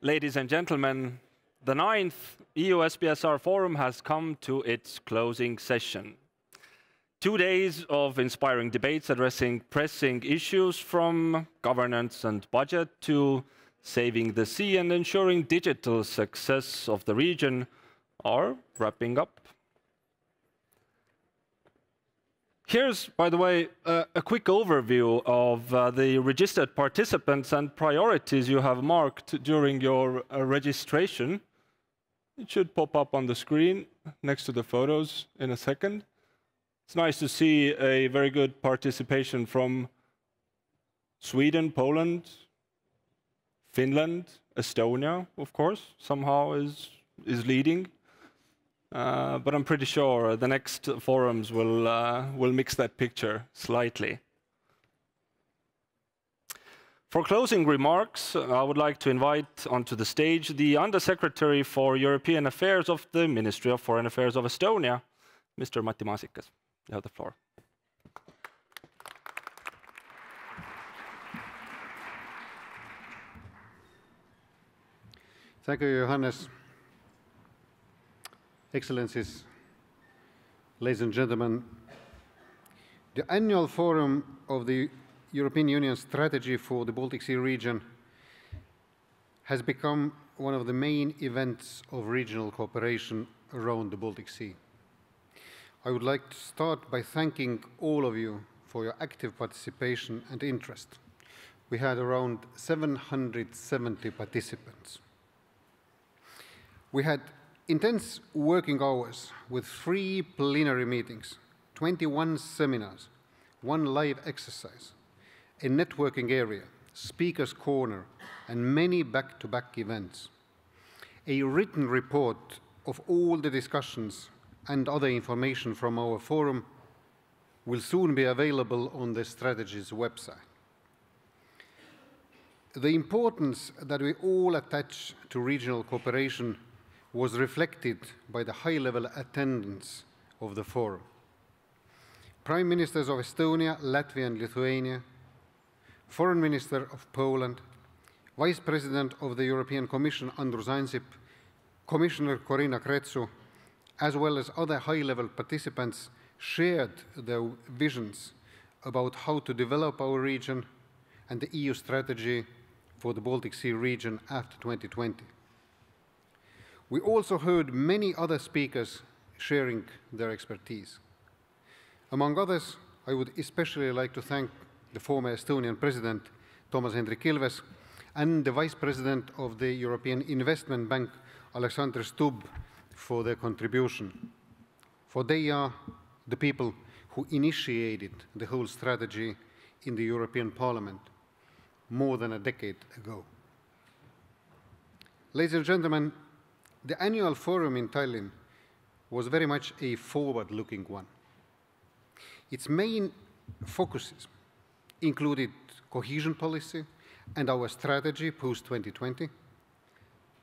Ladies and gentlemen, the 9th EUSBSR Forum has come to its closing session. 2 days of inspiring debates addressing pressing issues from governance and budget to saving the sea and ensuring digital success of the region are wrapping up. Here's, by the way, a quick overview of the registered participants and priorities you have marked during your registration. It should pop up on the screen next to the photos in a second. It's nice to see a very good participation from Sweden, Poland, Finland, Estonia, of course, somehow is leading. But I'm pretty sure the next forums will mix that picture slightly. For closing remarks, I would like to invite onto the stage the Undersecretary for European Affairs of the Ministry of Foreign Affairs of Estonia, Mr. Matti Maasikas. You have the floor. Thank you, Johannes. Excellencies, ladies and gentlemen, the annual forum of the European Union strategy for the Baltic Sea region has become one of the main events of regional cooperation around the Baltic Sea. I would like to start by thanking all of you for your active participation and interest. We had around 770 participants. We had intense working hours with 3 plenary meetings, 21 seminars, 1 live exercise, a networking area, speakers' corner, and many back-to-back events. A written report of all the discussions and other information from our forum will soon be available on the strategy's website. The importance that we all attach to regional cooperation was reflected by the high-level attendance of the forum. Prime Ministers of Estonia, Latvia and Lithuania, Foreign Minister of Poland, Vice President of the European Commission Andrus Ansip, Commissioner Corina Crețu, as well as other high-level participants shared their visions about how to develop our region and the EU strategy for the Baltic Sea region after 2020. We also heard many other speakers sharing their expertise. Among others, I would especially like to thank the former Estonian President, Toomas Hendrik Ilves, and the Vice President of the European Investment Bank, Alexander Stubb, for their contribution. For they are the people who initiated the whole strategy in the European Parliament more than a decade ago. Ladies and gentlemen, the annual forum in Tallinn was very much a forward-looking one. Its main focuses included cohesion policy and our strategy post-2020,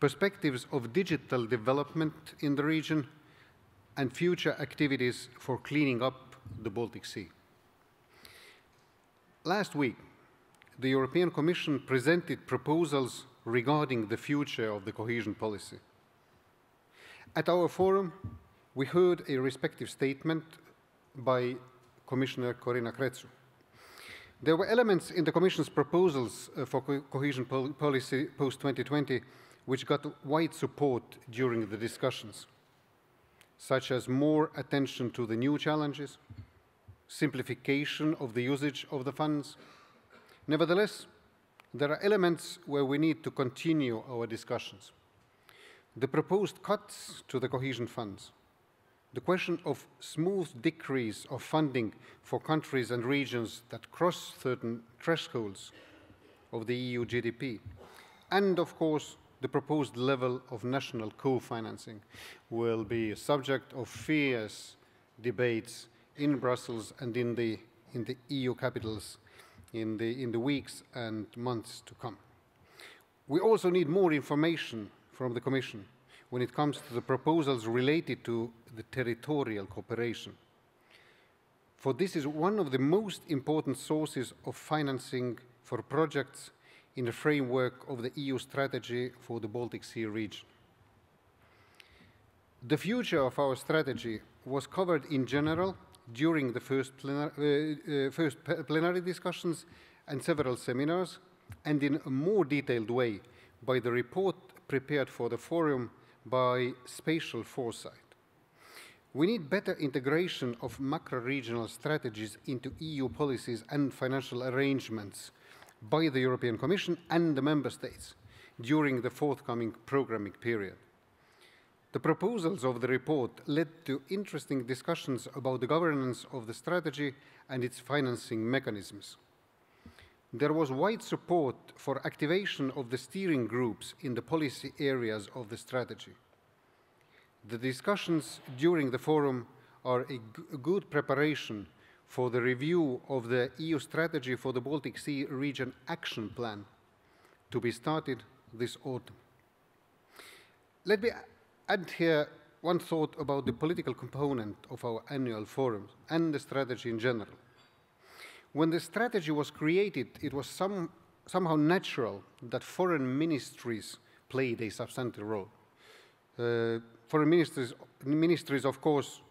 perspectives of digital development in the region, and future activities for cleaning up the Baltic Sea. Last week, the European Commission presented proposals regarding the future of the cohesion policy. At our forum, we heard a respective statement by Commissioner Corina Crețu. There were elements in the Commission's proposals for cohesion policy post-2020 which got wide support during the discussions, such as more attention to the new challenges, simplification of the usage of the funds. Nevertheless, there are elements where we need to continue our discussions. The proposed cuts to the cohesion funds, the question of smooth decrease of funding for countries and regions that cross certain thresholds of the EU GDP, and of course, the proposed level of national co-financing will be a subject of fierce debates in Brussels and in the EU capitals in the weeks and months to come. We also need more information from the Commission when it comes to the proposals related to the territorial cooperation. For this is one of the most important sources of financing for projects in the framework of the EU strategy for the Baltic Sea region. The future of our strategy was covered in general during the first plenary discussions and several seminars, and in a more detailed way by the report prepared for the forum by Spatial Foresight. We need better integration of macro-regional strategies into EU policies and financial arrangements by the European Commission and the Member States during the forthcoming programming period. The proposals of the report led to interesting discussions about the governance of the strategy and its financing mechanisms. There was wide support for activation of the steering groups in the policy areas of the strategy. The discussions during the forum are a good preparation for the review of the EU strategy for the Baltic Sea Region Action Plan to be started this autumn. Let me add here one thought about the political component of our annual forum and the strategy in general. When the strategy was created, it was somehow natural that foreign ministries played a substantive role. Foreign ministries, of course,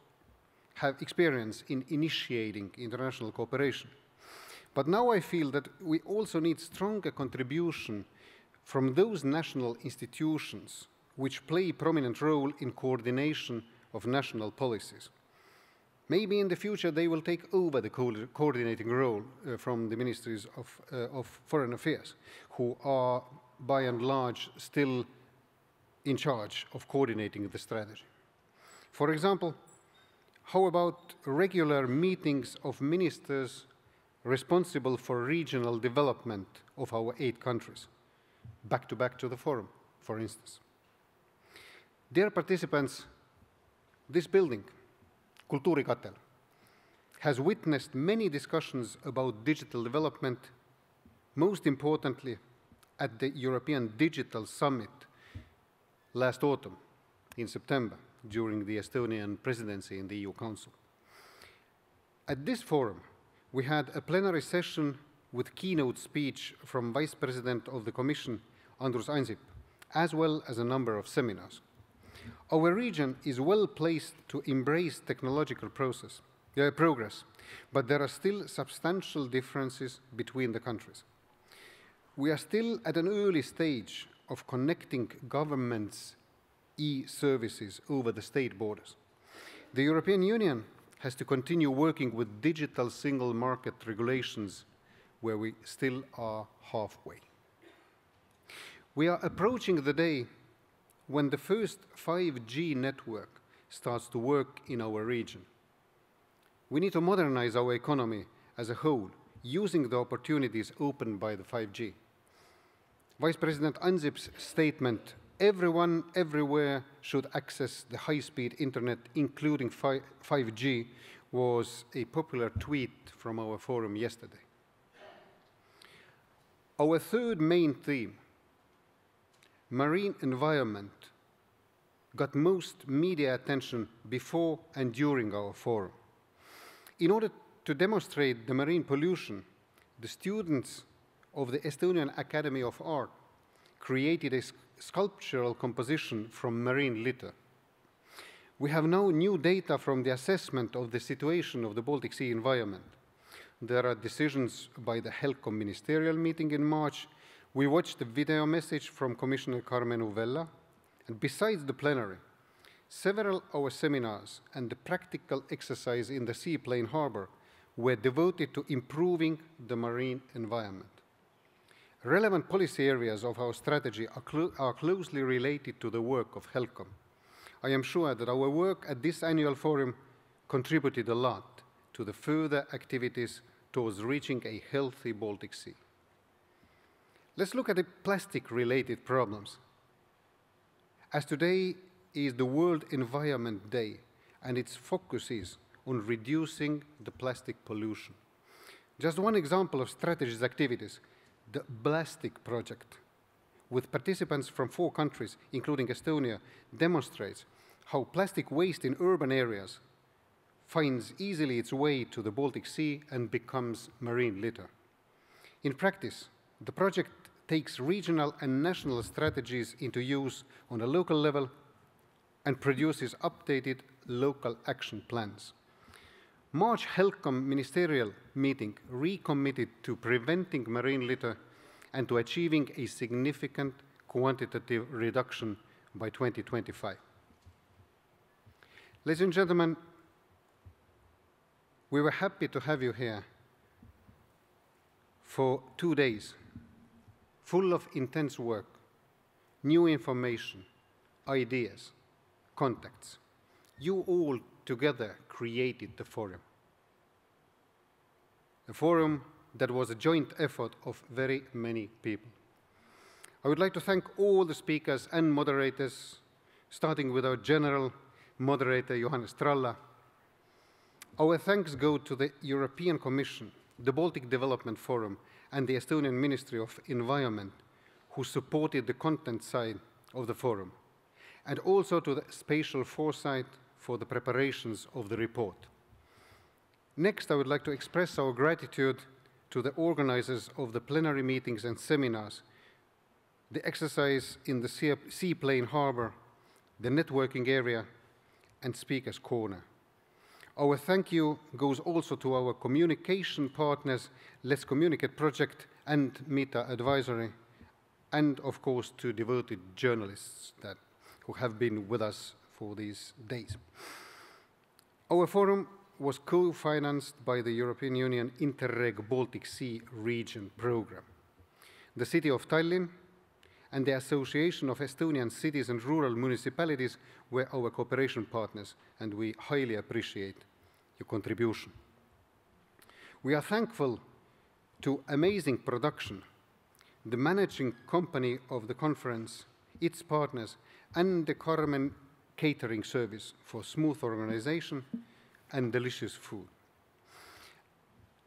have experience in initiating international cooperation. But now I feel that we also need stronger contribution from those national institutions which play a prominent role in coordination of national policies. Maybe in the future they will take over the coordinating role from the ministries of foreign affairs, who are by and large still in charge of coordinating the strategy. For example, how about regular meetings of ministers responsible for regional development of our 8 countries, back to the forum, for instance? Dear participants, this building, Kultuurikatel, has witnessed many discussions about digital development, most importantly at the European Digital Summit last autumn, in September, during the Estonian presidency in the EU Council. At this forum, we had a plenary session with keynote speech from Vice President of the Commission, Andrus Ansip, as well as a number of seminars. Our region is well placed to embrace technological progress, but there are still substantial differences between the countries. We are still at an early stage of connecting governments' e-services over the state borders. The European Union has to continue working with digital single market regulations where we still are halfway. We are approaching the day when the first 5G network starts to work in our region. We need to modernize our economy as a whole, using the opportunities opened by the 5G. Vice President Ansip's statement, "Everyone, everywhere should access the high-speed internet, including 5G, was a popular tweet from our forum yesterday. Our third main theme, marine environment, got most media attention before and during our forum. In order to demonstrate the marine pollution, the students of the Estonian Academy of Art created a sculptural composition from marine litter. We have now new data from the assessment of the situation of the Baltic Sea environment. There are decisions by the HELCOM ministerial meeting in March. We watched a video message from Commissioner Carmen Uvella, and besides the plenary, several our seminars and the practical exercise in the seaplane harbor were devoted to improving the marine environment. Relevant policy areas of our strategy are closely related to the work of HELCOM. I am sure that our work at this annual forum contributed a lot to the further activities towards reaching a healthy Baltic Sea. Let's look at the plastic-related problems. As today is the World Environment Day, and its focus is on reducing the plastic pollution. Just one example of strategy's activities, the Plastic Project, with participants from 4 countries, including Estonia, demonstrates how plastic waste in urban areas finds easily its way to the Baltic Sea and becomes marine litter. In practice, the project takes regional and national strategies into use on a local level and produces updated local action plans. March HELCOM ministerial meeting recommitted to preventing marine litter and to achieving a significant quantitative reduction by 2025. Ladies and gentlemen, we were happy to have you here for 2 days, full of intense work, new information, ideas, contacts. You all together created the forum. A forum that was a joint effort of very many people. I would like to thank all the speakers and moderators, starting with our general moderator, Johannes Tralla. Our thanks go to the European Commission, the Baltic Development Forum, and the Estonian Ministry of Environment, who supported the content side of the forum, and also to the spatial foresight for the preparations of the report. Next, I would like to express our gratitude to the organizers of the plenary meetings and seminars, the exercise in the seaplane harbor, the networking area, and Speaker's Corner. Our thank you goes also to our communication partners, Let's Communicate Project and Meta Advisory, and of course to devoted journalists who have been with us for these days. Our forum was co-financed by the European Union Interreg Baltic Sea Region program. The City of Tallinn and the Association of Estonian Cities and Rural Municipalities were our cooperation partners, and we highly appreciate your contribution. We are thankful to Amazing Production, the managing company of the conference, its partners, and the Carmen Catering Service for smooth organization and delicious food.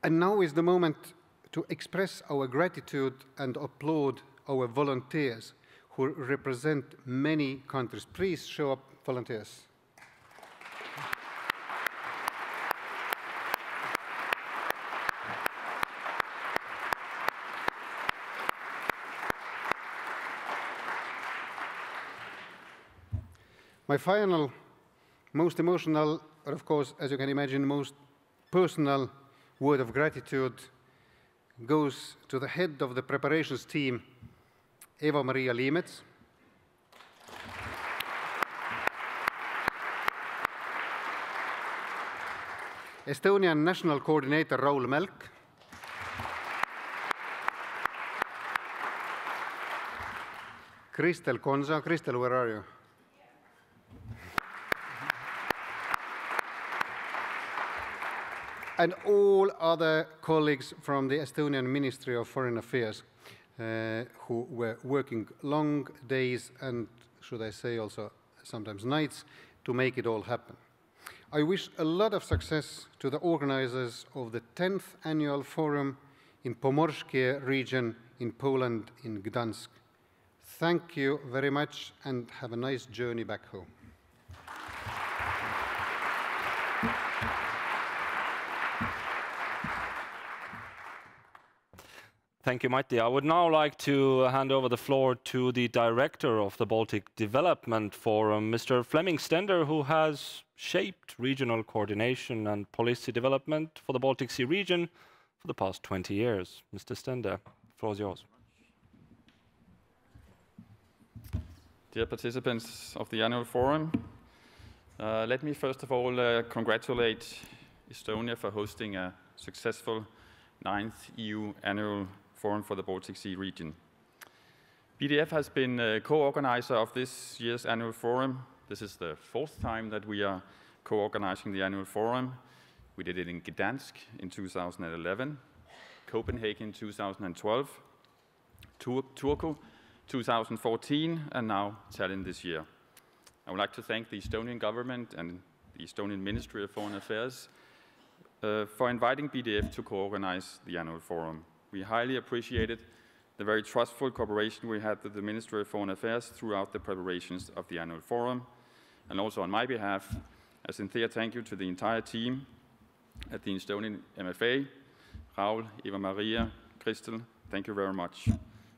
And now is the moment to express our gratitude and applaud our volunteers who represent many countries. Please show up, volunteers. My final, most emotional, but of course, as you can imagine, most personal word of gratitude goes to the head of the preparations team, Eva-Maria Liimets, Estonian National Coordinator Raul Mälk, Kristel Konsa. Kristel, where are you? And all other colleagues from the Estonian Ministry of Foreign Affairs who were working long days and, should I say, also sometimes nights to make it all happen. I wish a lot of success to the organizers of the 10th Annual Forum in Pomorskie region in Poland, in Gdańsk. Thank you very much and have a nice journey back home. Thank you, Matti. I would now like to hand over the floor to the director of the Baltic Development Forum, Mr. Flemming Stender, who has shaped regional coordination and policy development for the Baltic Sea region for the past 20 years. Mr. Stender, the floor is yours. Dear participants of the annual forum, let me first of all congratulate Estonia for hosting a successful 9th EU Annual Forum for the Baltic Sea region. BDF has been co-organizer of this year's annual forum. This is the 4th time that we are co-organizing the annual forum. We did it in Gdańsk in 2011, Copenhagen 2012, Turku 2014, and now Tallinn this year. I would like to thank the Estonian government and the Estonian Ministry of Foreign Affairs for inviting BDF to co-organize the annual forum. We highly appreciated the very trustful cooperation we had with the Ministry of Foreign Affairs throughout the preparations of the annual forum. And also on my behalf, a sincere thank you to the entire team at the Estonian MFA, Raul, Eva-Maria, Kristel, thank you very much.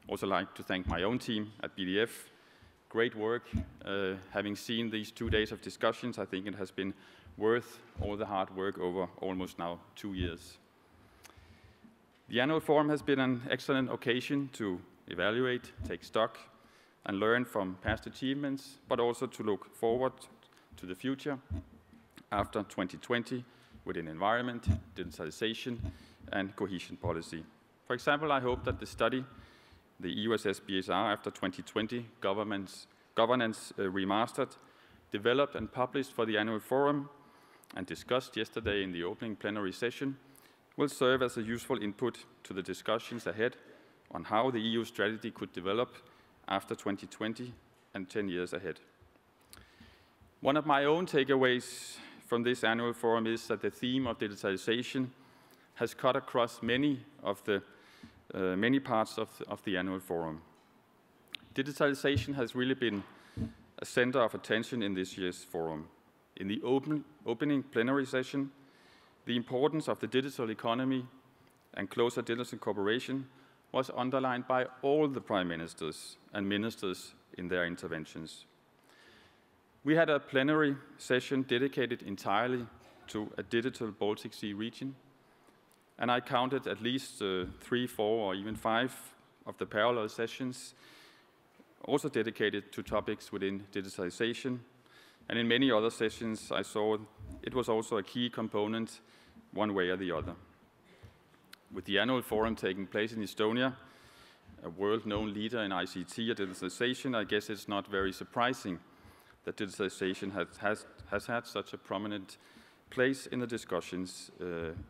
Also like to thank my own team at BDF. Great work. Having seen these 2 days of discussions, I think it has been worth all the hard work over almost now 2 years. The annual forum has been an excellent occasion to evaluate, take stock, and learn from past achievements, but also to look forward to the future after 2020 within environment, digitalization, and cohesion policy. For example, I hope that the study, the EUSBSR after 2020 Governance Remastered, developed and published for the annual forum and discussed yesterday in the opening plenary session, will serve as a useful input to the discussions ahead on how the EU strategy could develop after 2020 and 10 years ahead. One of my own takeaways from this annual forum is that the theme of digitalization has cut across many parts of the annual forum. Digitalization has really been a center of attention in this year's forum. In the opening plenary session, the importance of the digital economy and closer digital cooperation was underlined by all the prime ministers and ministers in their interventions. We had a plenary session dedicated entirely to a digital Baltic Sea region, and I counted at least 3, 4, or even 5 of the parallel sessions also dedicated to topics within digitalization. And in many other sessions, I saw it was also a key component one way or the other. With the annual forum taking place in Estonia, a world-known leader in ICT and digitalization, I guess it's not very surprising that digitalization has had such a prominent place in the discussions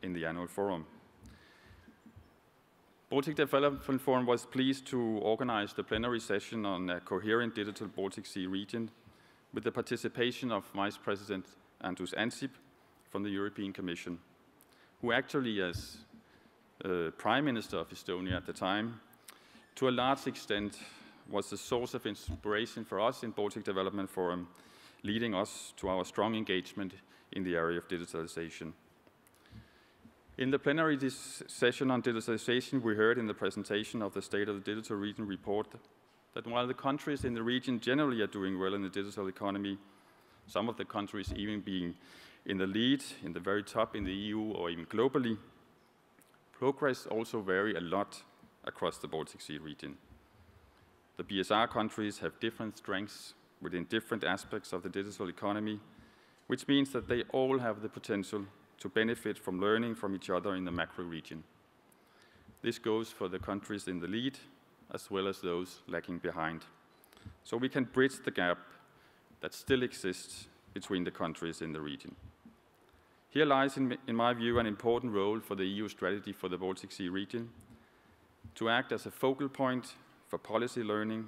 in the annual forum. Baltic Development Forum was pleased to organize the plenary session on a coherent digital Baltic Sea region with the participation of Vice President Andrus Ansip from the European Commission, who actually, as Prime Minister of Estonia at the time, to a large extent was the source of inspiration for us in Baltic Development Forum, leading us to our strong engagement in the area of digitalization. In the plenary session on digitalization, we heard in the presentation of the State of the Digital Region report that while the countries in the region generally are doing well in the digital economy, some of the countries even being in the lead, in the very top in the EU or even globally, progress also vary a lot across the Baltic Sea region. The BSR countries have different strengths within different aspects of the digital economy, which means that they all have the potential to benefit from learning from each other in the macro region. This goes for the countries in the lead as well as those lagging behind. So we can bridge the gap that still exists between the countries in the region. Here lies, in my view, an important role for the EU strategy for the Baltic Sea region to act as a focal point for policy learning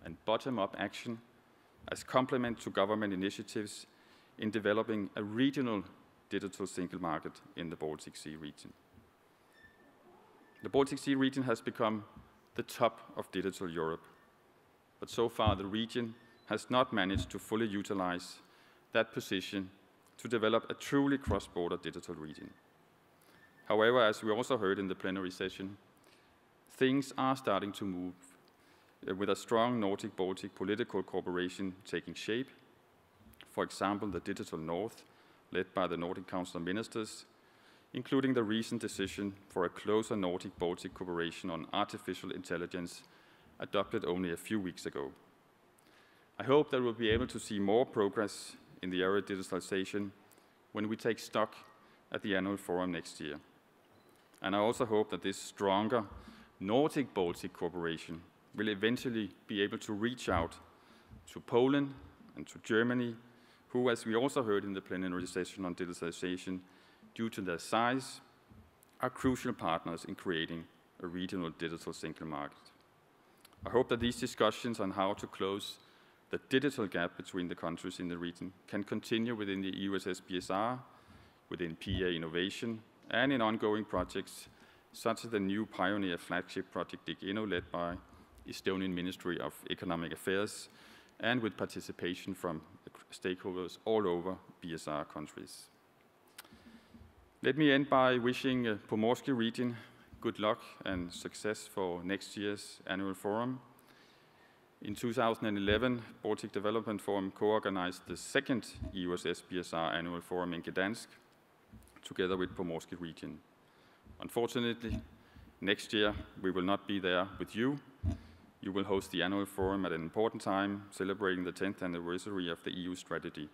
and bottom-up action as complement to government initiatives in developing a regional digital single market in the Baltic Sea region. The Baltic Sea region has become the top of digital Europe, but so far the region has not managed to fully utilize that position to develop a truly cross-border digital region. However, as we also heard in the plenary session, things are starting to move with a strong Nordic-Baltic political cooperation taking shape. For example, the Digital North, led by the Nordic Council of Ministers, including the recent decision for a closer Nordic-Baltic cooperation on artificial intelligence adopted only a few weeks ago. I hope that we'll be able to see more progress in the area of digitalization when we take stock at the annual forum next year. And I also hope that this stronger Nordic-Baltic cooperation will eventually be able to reach out to Poland and to Germany, who, as we also heard in the plenary session on digitalization, due to their size, are crucial partners in creating a regional digital single market. I hope that these discussions on how to close the digital gap between the countries in the region can continue within the EUSBSR, within PA Innovation, and in ongoing projects such as the new pioneer flagship project DigInno, led by Estonian Ministry of Economic Affairs, and with participation from stakeholders all over BSR countries. Let me end by wishing Pomorskie region good luck and success for next year's annual forum. In 2011, Baltic Development Forum co-organized the second EUSBSR annual forum in Gdańsk, together with Pomorskie region. Unfortunately, next year we will not be there with you. You will host the annual forum at an important time, celebrating the 10th anniversary of the EU strategy.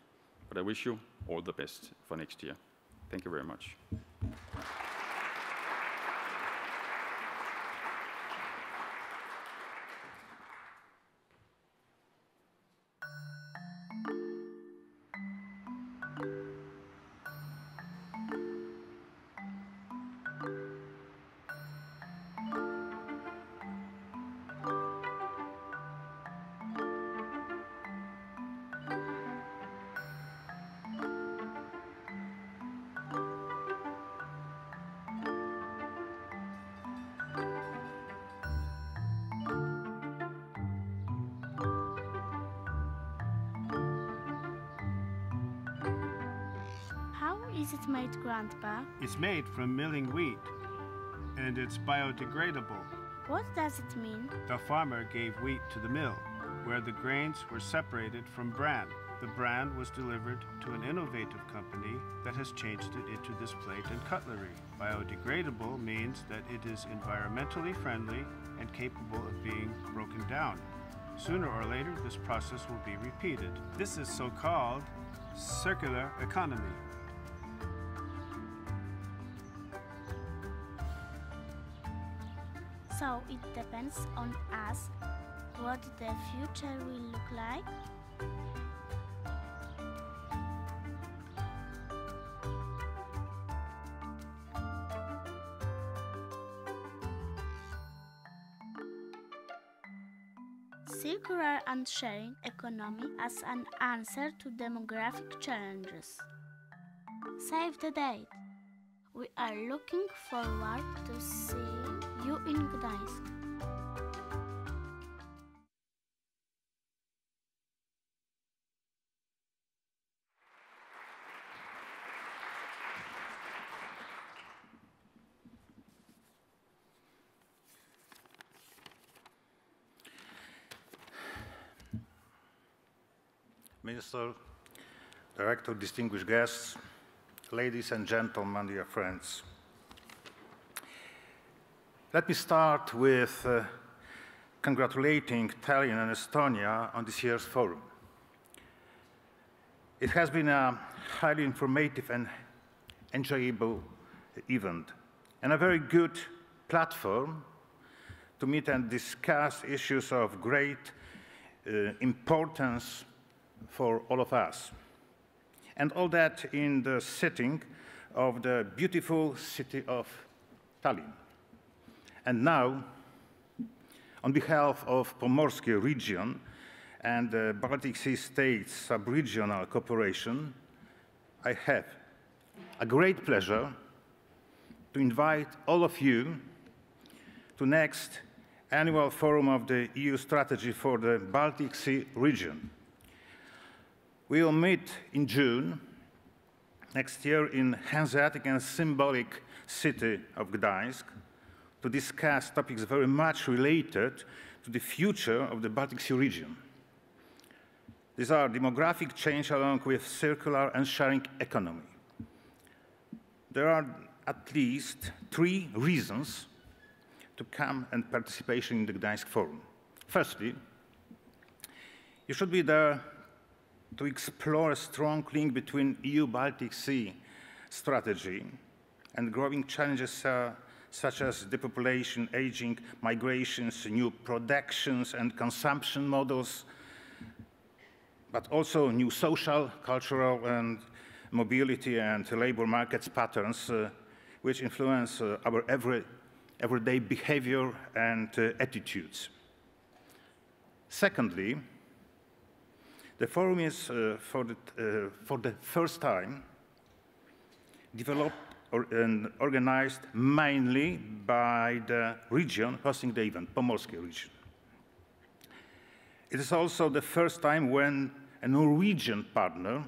But I wish you all the best for next year. Thank you very much. Is it made, Grandpa? It's made from milling wheat, and it's biodegradable. What does it mean? The farmer gave wheat to the mill, where the grains were separated from bran. The bran was delivered to an innovative company that has changed it into this plate and cutlery. Biodegradable means that it is environmentally friendly and capable of being broken down. Sooner or later, this process will be repeated. This is so-called circular economy. So it depends on us what the future will look like. Circular and sharing economy as an answer to demographic challenges. Save the date. We are looking forward to seeing you in Gdańsk. Minister, Director, distinguished guests, ladies and gentlemen, dear friends. Let me start with congratulating Tallinn and Estonia on this year's forum. It has been a highly informative and enjoyable event, and a very good platform to meet and discuss issues of great importance for all of us. And all that in the setting of the beautiful city of Tallinn. And now, on behalf of Pomorskie region and the Baltic Sea States Sub-Regional Cooperation, I have a great pleasure to invite all of you to next annual forum of the EU strategy for the Baltic Sea region. We will meet in June next year in Hanseatic and symbolic city of Gdańsk to discuss topics very much related to the future of the Baltic Sea region. These are demographic change along with circular and sharing economy. There are at least 3 reasons to come and participation in the Gdańsk Forum. Firstly, you should be there to explore a strong link between EU-Baltic Sea strategy and growing challenges such as depopulation, aging, migrations, new productions and consumption models, but also new social, cultural, and mobility and labor markets patterns which influence our everyday behavior and attitudes. Secondly, the forum is, for the first time, developed and organized mainly by the region hosting the event, Pomorskie region. It is also the first time when a Norwegian partner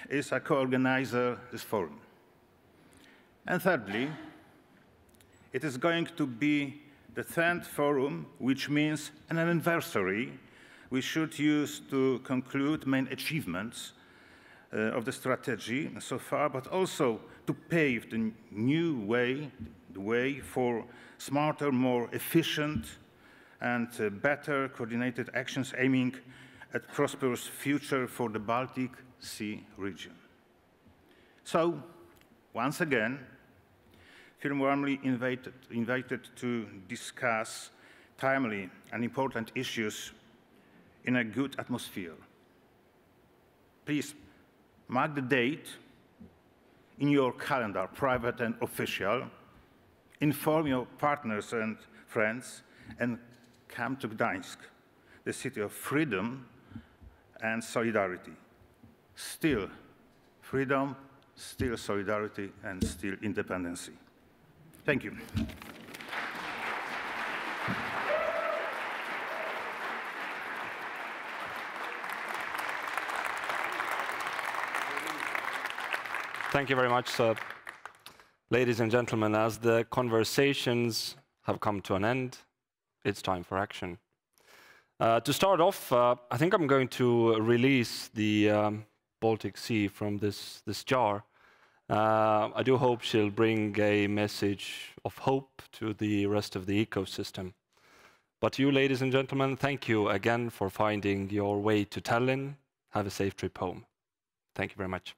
is a co-organizer of this forum. And thirdly, It is going to be the 10th forum, which means an anniversary we should use to conclude main achievements of the strategy so far, but also to pave the new way, the way for smarter, more efficient, and better coordinated actions aiming at prosperous future for the Baltic Sea region. So, once again, feel warmly invited to discuss timely and important issues in a good atmosphere. Please mark the date in your calendar, private and official. Inform your partners and friends, and come to Gdańsk, the city of freedom and solidarity. Still freedom, still solidarity, and still independence. Thank you. Thank you very much, sir. Ladies and gentlemen, as the conversations have come to an end, it's time for action. To start off, I think I'm going to release the Baltic Sea from this jar. I do hope she'll bring a message of hope to the rest of the ecosystem. But you, ladies and gentlemen, thank you again for finding your way to Tallinn. Have a safe trip home. Thank you very much.